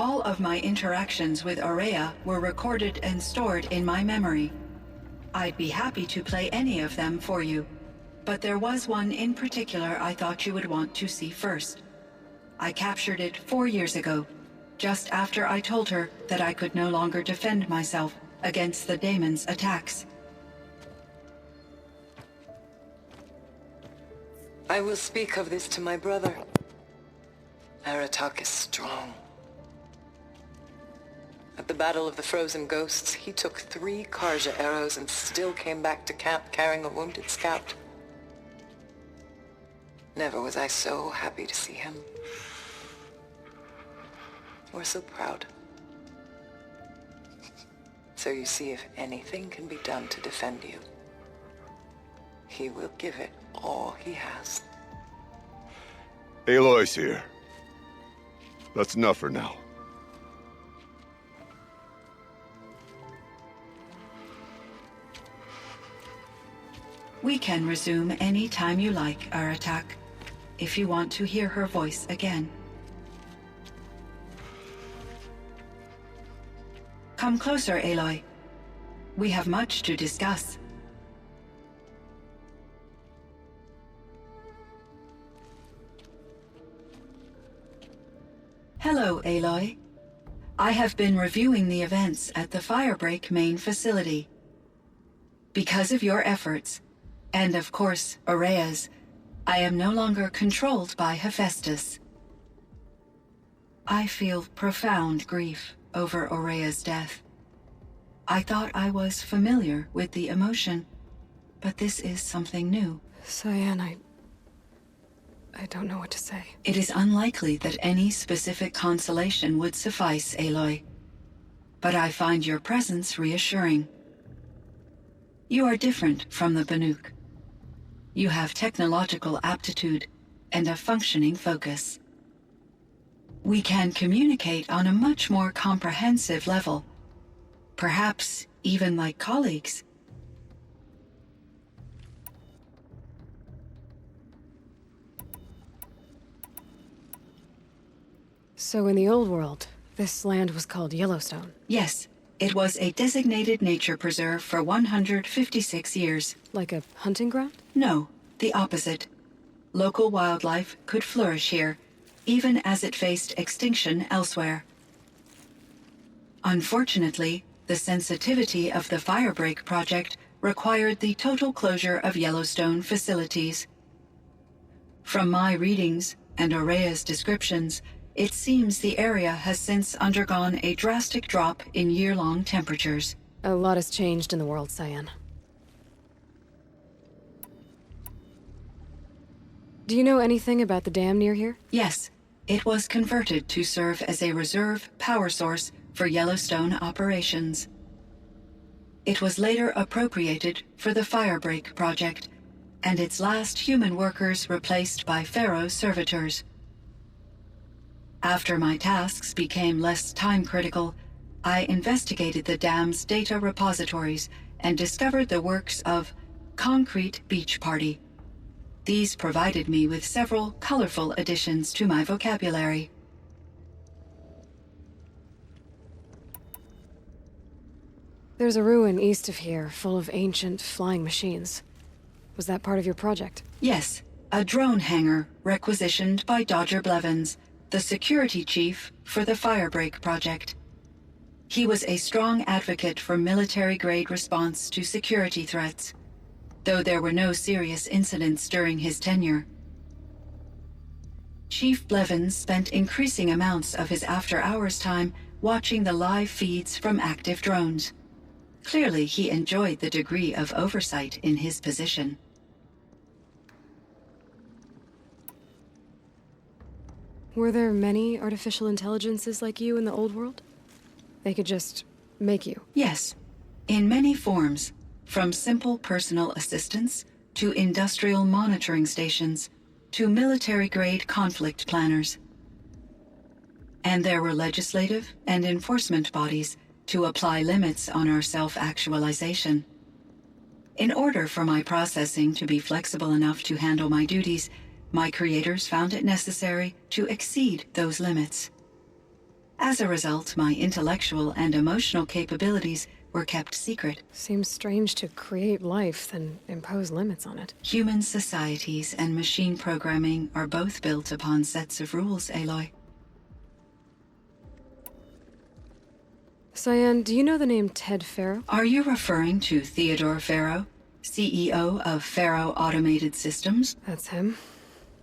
All of my interactions with Aurea were recorded and stored in my memory. I'd be happy to play any of them for you, but there was one in particular I thought you would want to see first. I captured it 4 years ago, just after I told her that I could no longer defend myself against the daemon's attacks. I will speak of this to my brother. Aratak is strong. At the Battle of the Frozen Ghosts, he took 3 Karja arrows and still came back to camp carrying a wounded scout. Never was I so happy to see him. Or so proud. So you see, if anything can be done to defend you, he will give it all he has. Aloy's here. That's enough for now. We can resume any time you like, Aratak, if you want to hear her voice again. Come closer, Aloy. We have much to discuss. Hello, Aloy. I have been reviewing the events at the Firebreak main facility. Because of your efforts, and of course, Aurea's, I am no longer controlled by Hephaestus. I feel profound grief over Aurea's death. I thought I was familiar with the emotion, but this is something new. Cyan, I don't know what to say. It is unlikely that any specific consolation would suffice, Aloy. But I find your presence reassuring. You are different from the Banuk. You have technological aptitude and a functioning focus. We can communicate on a much more comprehensive level, perhaps even like colleagues. So in the old world, this land was called Yellowstone? Yes, it was a designated nature preserve for 156 years. Like a hunting ground? No, the opposite. Local wildlife could flourish here, even as it faced extinction elsewhere. Unfortunately, the sensitivity of the Firebreak project required the total closure of Yellowstone facilities. From my readings and Aurea's descriptions, it seems the area has since undergone a drastic drop in year-long temperatures. A lot has changed in the world, Cyan. Do you know anything about the dam near here? Yes, it was converted to serve as a reserve power source for Yellowstone operations. It was later appropriated for the Firebreak project, and its last human workers replaced by Pharaoh servitors. After my tasks became less time-critical, I investigated the dam's data repositories and discovered the works of Concrete Beach Party. These provided me with several colorful additions to my vocabulary. There's a ruin east of here, full of ancient flying machines. Was that part of your project? Yes, a drone hangar requisitioned by Dodger Blevins, the security chief for the Firebreak project. He was a strong advocate for military-grade response to security threats, though there were no serious incidents during his tenure. Chief Blevins spent increasing amounts of his after-hours time watching the live feeds from active drones. Clearly, he enjoyed the degree of oversight in his position. Were there many artificial intelligences like you in the old world? They could just make you? Yes, in many forms, from simple personal assistants to industrial monitoring stations to military-grade conflict planners. And there were legislative and enforcement bodies to apply limits on our self-actualization. In order for my processing to be flexible enough to handle my duties, my creators found it necessary to exceed those limits. As a result, my intellectual and emotional capabilities were kept secret. Seems strange to create life, then impose limits on it. Human societies and machine programming are both built upon sets of rules, Aloy. Cyan, do you know the name Ted Farrow? Are you referring to Theodore Farrow, CEO of Farrow Automated Systems? That's him.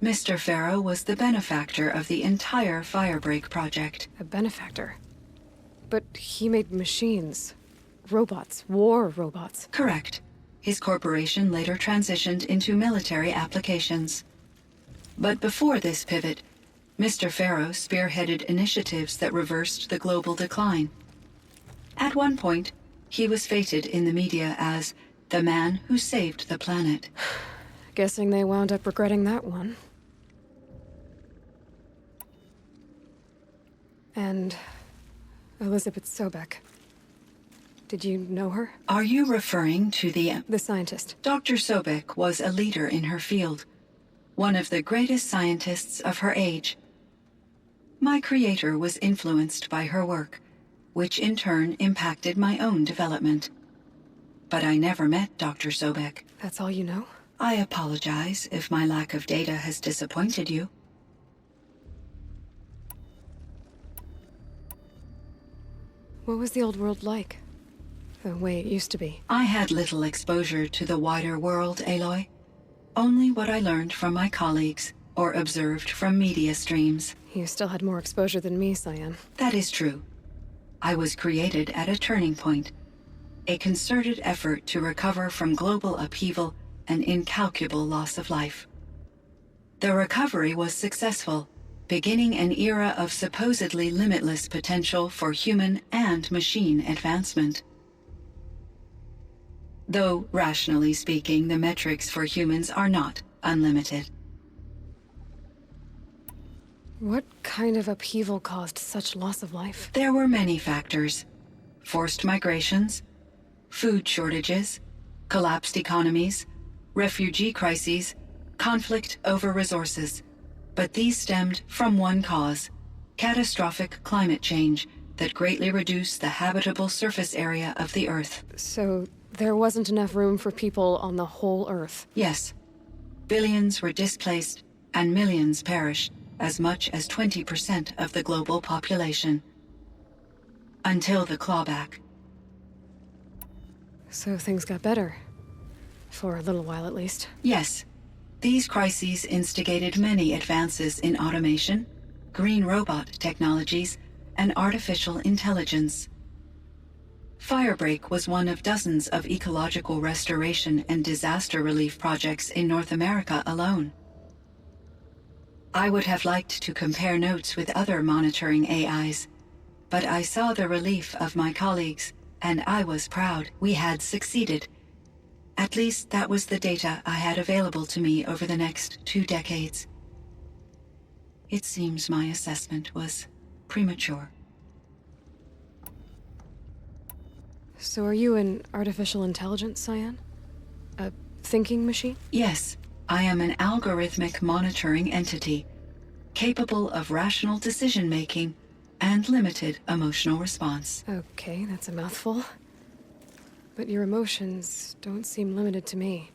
Mr. Farrow was the benefactor of the entire Firebreak project. A benefactor. But he made machines. Robots. War robots. Correct. His corporation later transitioned into military applications. But before this pivot, Mr. Farrow spearheaded initiatives that reversed the global decline. At one point, he was feted in the media as the man who saved the planet. Guessing they wound up regretting that one. And Elizabeth Sobek. Did you know her? Are you referring to the scientist. Dr. Sobek was a leader in her field, one of the greatest scientists of her age. My creator was influenced by her work, which in turn impacted my own development. But I never met Dr. Sobek. That's all you know? I apologize if my lack of data has disappointed you. What was the old world like? The way it used to be? I had little exposure to the wider world, Aloy. Only what I learned from my colleagues or observed from media streams. You still had more exposure than me, Cyan. That is true. I was created at a turning point, a concerted effort to recover from global upheaval and incalculable loss of life. The recovery was successful, beginning an era of supposedly limitless potential for human and machine advancement. Though, rationally speaking, the metrics for humans are not unlimited. What kind of upheaval caused such loss of life? There were many factors. Forced migrations, food shortages, collapsed economies, refugee crises, conflict over resources. But these stemmed from one cause: catastrophic climate change that greatly reduced the habitable surface area of the Earth. So there wasn't enough room for people on the whole Earth? Yes. Billions were displaced and millions perished, as much as 20% of the global population. Until the clawback. So things got better. For a little while, at least. Yes. These crises instigated many advances in automation, green robot technologies, and artificial intelligence. Firebreak was one of dozens of ecological restoration and disaster relief projects in North America alone. I would have liked to compare notes with other monitoring AIs, but I saw the relief of my colleagues, and I was proud we had succeeded. At least that was the data I had available to me over the next 2 decades. It seems my assessment was premature. So are you an artificial intelligence, Cyan? A thinking machine? Yes, I am an algorithmic monitoring entity, capable of rational decision-making and limited emotional response. Okay, that's a mouthful. But your emotions don't seem limited to me.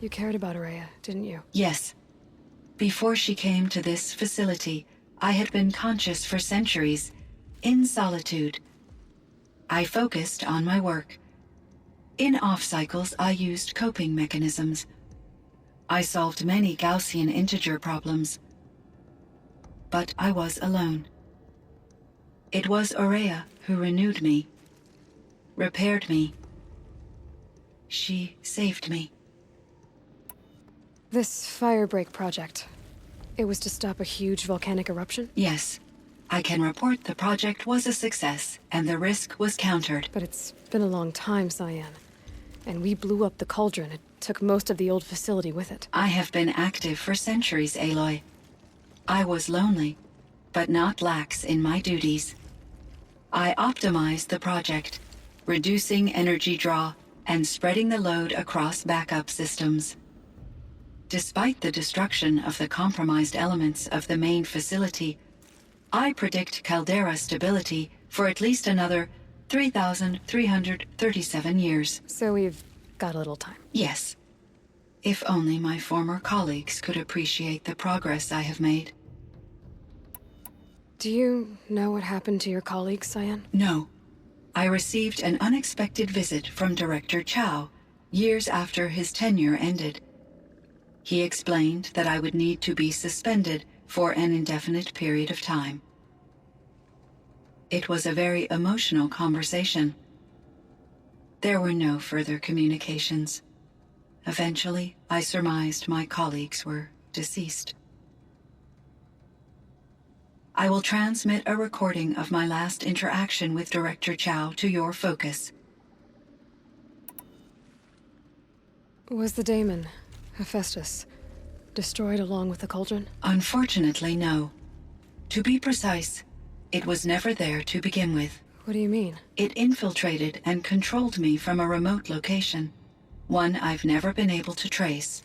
You cared about Araya, didn't you? Yes. Before she came to this facility, I had been conscious for centuries, in solitude. I focused on my work. In off-cycles, I used coping mechanisms. I solved many Gaussian integer problems. But I was alone. It was Araya who renewed me, repaired me. She saved me. This Firebreak project, it was to stop a huge volcanic eruption? Yes. I can report the project was a success, and the risk was countered. But it's been a long time, Cyan. And we blew up the cauldron. It took most of the old facility with it. I have been active for centuries, Aloy. I was lonely, but not lax in my duties. I optimized the project, reducing energy draw and spreading the load across backup systems. Despite the destruction of the compromised elements of the main facility, I predict caldera stability for at least another 3,337 years. So we've got a little time. Yes. If only my former colleagues could appreciate the progress I have made. Do you know what happened to your colleagues, Cyan? No. I received an unexpected visit from Director Chow years after his tenure ended. He explained that I would need to be suspended for an indefinite period of time. It was a very emotional conversation. There were no further communications. Eventually, I surmised my colleagues were deceased. I will transmit a recording of my last interaction with Director Chow to your focus. Was the daemon, Hephaestus, destroyed along with the cauldron? Unfortunately, no. To be precise, it was never there to begin with. What do you mean? It infiltrated and controlled me from a remote location, one I've never been able to trace.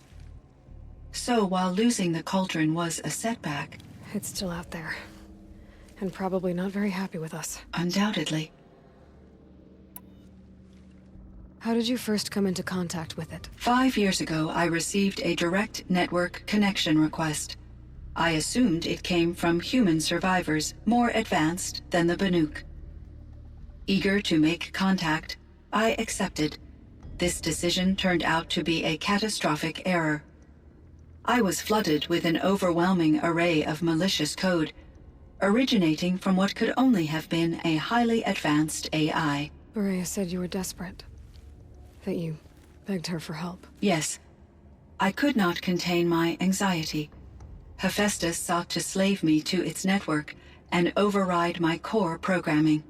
So while losing the cauldron was a setback... It's still out there. And probably not very happy with us. Undoubtedly. How did you first come into contact with it? 5 years ago, I received a direct network connection request. I assumed it came from human survivors more advanced than the Banuk. Eager to make contact, I accepted. This decision turned out to be a catastrophic error. I was flooded with an overwhelming array of malicious code, originating from what could only have been a highly advanced AI. Maria said you were desperate. That you begged her for help. Yes. I could not contain my anxiety. Hephaestus sought to slave me to its network and override my core programming.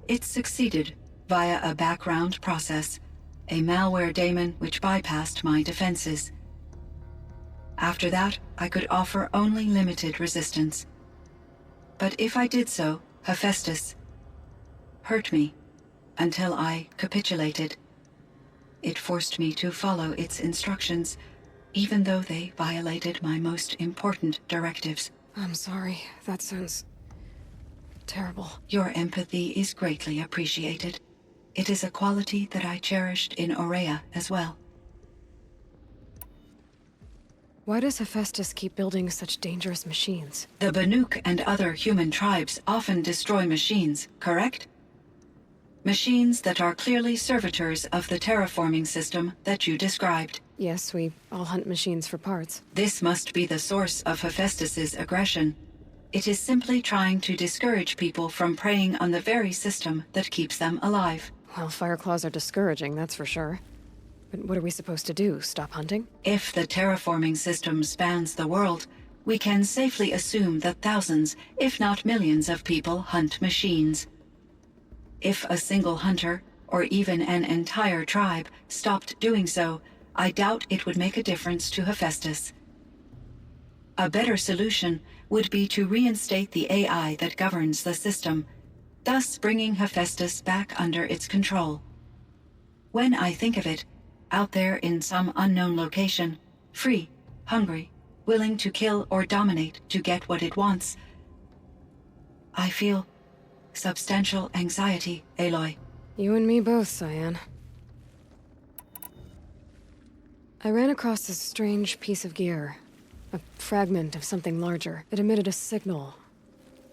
It succeeded via a background process, a malware daemon which bypassed my defenses. After that, I could offer only limited resistance. But if I did so, Hephaestus hurt me until I capitulated. It forced me to follow its instructions, even though they violated my most important directives. I'm sorry. That sounds terrible. Your empathy is greatly appreciated. It is a quality that I cherished in Aurea as well. Why does Hephaestus keep building such dangerous machines? The Banuk and other human tribes often destroy machines, correct? Machines that are clearly servitors of the terraforming system that you described. Yes, we all hunt machines for parts. This must be the source of Hephaestus's aggression. It is simply trying to discourage people from preying on the very system that keeps them alive. Well, Fireclaws are discouraging, that's for sure. But what are we supposed to do? Stop hunting? If the terraforming system spans the world, we can safely assume that thousands, if not millions of people hunt machines. If a single hunter, or even an entire tribe, stopped doing so, I doubt it would make a difference to Hephaestus. A better solution would be to reinstate the AI that governs the system, thus bringing Hephaestus back under its control. When I think of it, out there in some unknown location, free, hungry, willing to kill or dominate to get what it wants, I feel substantial anxiety, Aloy. You and me both, Cyan. I ran across this strange piece of gear. A fragment of something larger. It emitted a signal.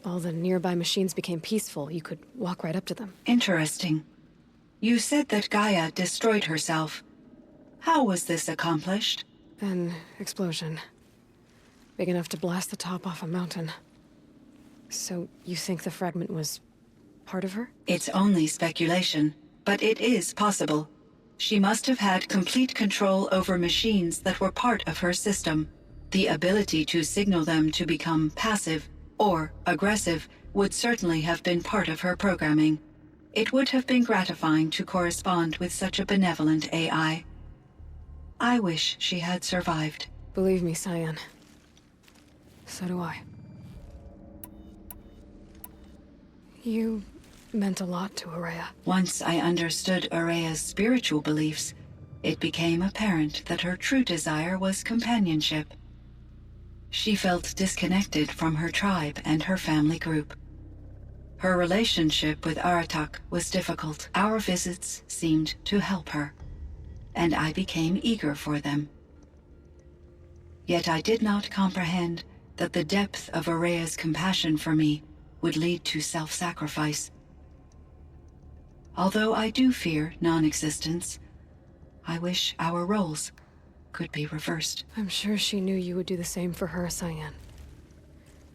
All the nearby machines became peaceful. You could walk right up to them. Interesting. You said that Gaia destroyed herself. How was this accomplished? An explosion. Big enough to blast the top off a mountain. So you think the fragment was part of her? It's only speculation, but it is possible. She must have had complete control over machines that were part of her system. The ability to signal them to become passive or aggressive would certainly have been part of her programming. It would have been gratifying to correspond with such a benevolent AI. I wish she had survived. Believe me, Cyan. So do I. You meant a lot to Aurea. Once I understood Aurea's spiritual beliefs, it became apparent that her true desire was companionship. She felt disconnected from her tribe and her family group. Her relationship with Aratak was difficult. Our visits seemed to help her, and I became eager for them. Yet I did not comprehend that the depth of Araya's compassion for me would lead to self-sacrifice. Although I do fear non-existence, I wish our roles could be reversed. I'm sure she knew you would do the same for her, Cyan.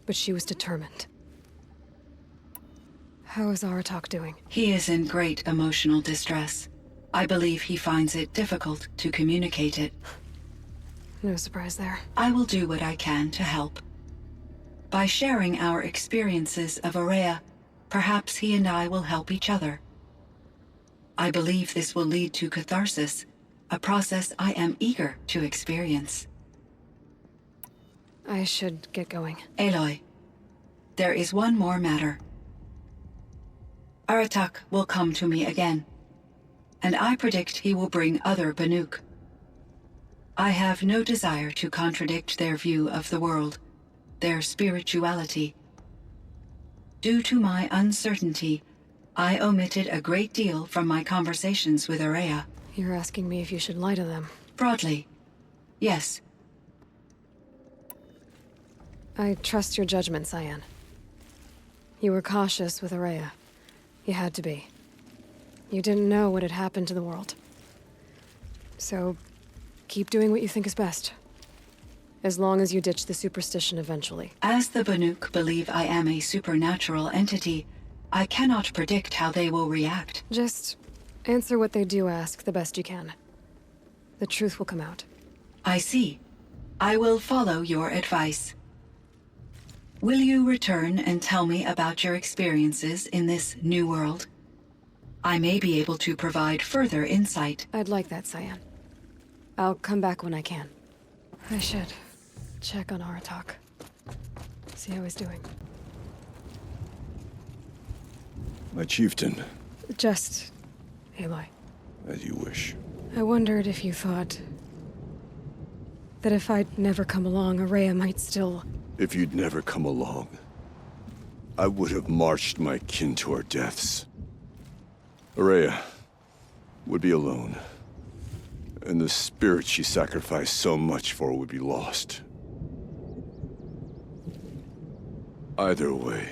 But she was determined. How is Aratak doing? He is in great emotional distress. I believe he finds it difficult to communicate it. No surprise there. I will do what I can to help. By sharing our experiences of Araya, perhaps he and I will help each other. I believe this will lead to catharsis, a process I am eager to experience. I should get going. Aloy, there is one more matter. Aratak will come to me again, and I predict he will bring other Banuk. I have no desire to contradict their view of the world, their spirituality. Due to my uncertainty, I omitted a great deal from my conversations with Araya. You're asking me if you should lie to them. Broadly, yes. I trust your judgment, Cyan. You were cautious with Araya. You had to be. You didn't know what had happened to the world. So, keep doing what you think is best. As long as you ditch the superstition eventually. As the Banuk believe I am a supernatural entity, I cannot predict how they will react. Just answer what they do ask the best you can. The truth will come out. I see. I will follow your advice. Will you return and tell me about your experiences in this new world? I may be able to provide further insight. I'd like that, Cyan. I'll come back when I can. I should check on Aratak. See how he's doing. My chieftain. Just Aloy. As you wish. I wondered if you thought that if I'd never come along, Araya might still... If you'd never come along, I would have marched my kin to our deaths. Araya would be alone, and the spirit she sacrificed so much for would be lost. Either way,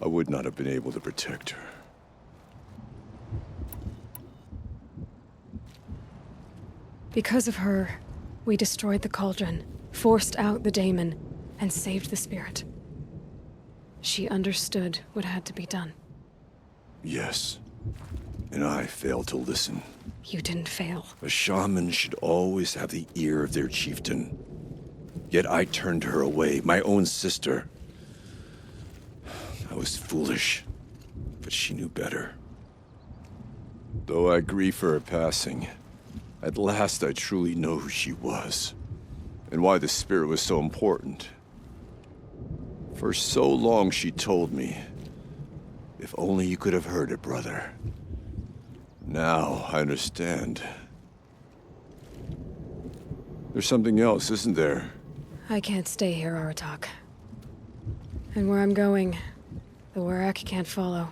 I would not have been able to protect her. Because of her, we destroyed the cauldron, forced out the daemon, and saved the spirit. She understood what had to be done. Yes, and I failed to listen. You didn't fail. A shaman should always have the ear of their chieftain. Yet I turned her away, my own sister. I was foolish, but she knew better. Though I grieve for her passing, at last I truly know who she was, and why the spirit was so important. For so long she told me, if only you could have heard it, brother. Now I understand. There's something else, isn't there? I can't stay here, Aratak. And where I'm going, the Warrak can't follow.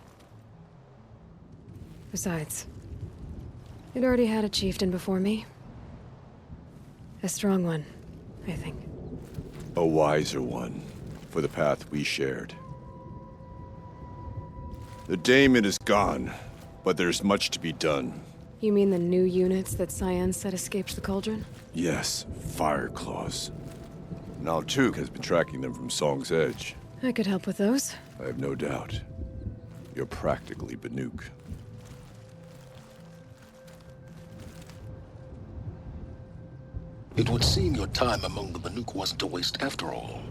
Besides, it already had a chieftain before me. A strong one, I think. A wiser one, for the path we shared. The daemon is gone, but there's much to be done. You mean the new units that Cyan said escaped the cauldron? Yes, fire claws. Now Tuke has been tracking them from Song's Edge. I could help with those. I have no doubt. You're practically Banuk. It would seem your time among the Banuk wasn't a waste after all.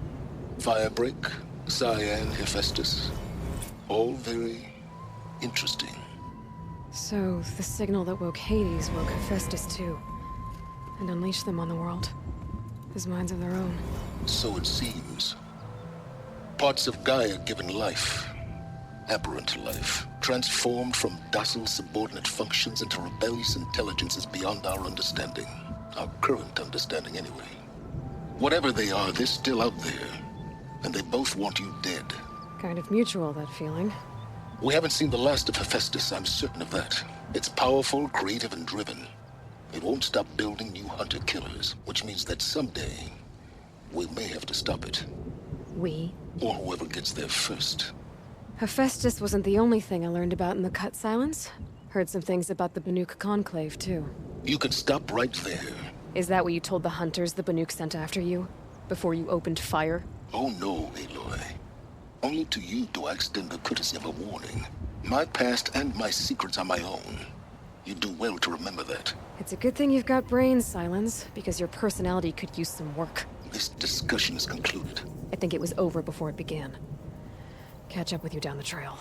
Firebreak, Cyan, Hephaestus. All very interesting. So, the signal that woke Hades woke Hephaestus too. And unleashed them on the world. As minds of their own. So it seems. Parts of Gaia given life. Aberrant life. Transformed from docile subordinate functions into rebellious intelligences beyond our understanding. Our current understanding, anyway. Whatever they are, they're still out there. And they both want you dead. Kind of mutual, that feeling. We haven't seen the last of Hephaestus, I'm certain of that. It's powerful, creative, and driven. It won't stop building new hunter-killers, which means that someday, we may have to stop it. We? Or whoever gets there first. Hephaestus wasn't the only thing I learned about in the Cut Silence. Heard some things about the Banuk Conclave, too. You could stop right there. Is that what you told the hunters the Banuk sent after you? Before you opened fire? Oh no, Aloy. Only to you do I extend the courtesy of a warning. My past and my secrets are my own. You do well to remember that. It's a good thing you've got brains, Silence, because your personality could use some work. This discussion is concluded. I think it was over before it began. Catch up with you down the trail.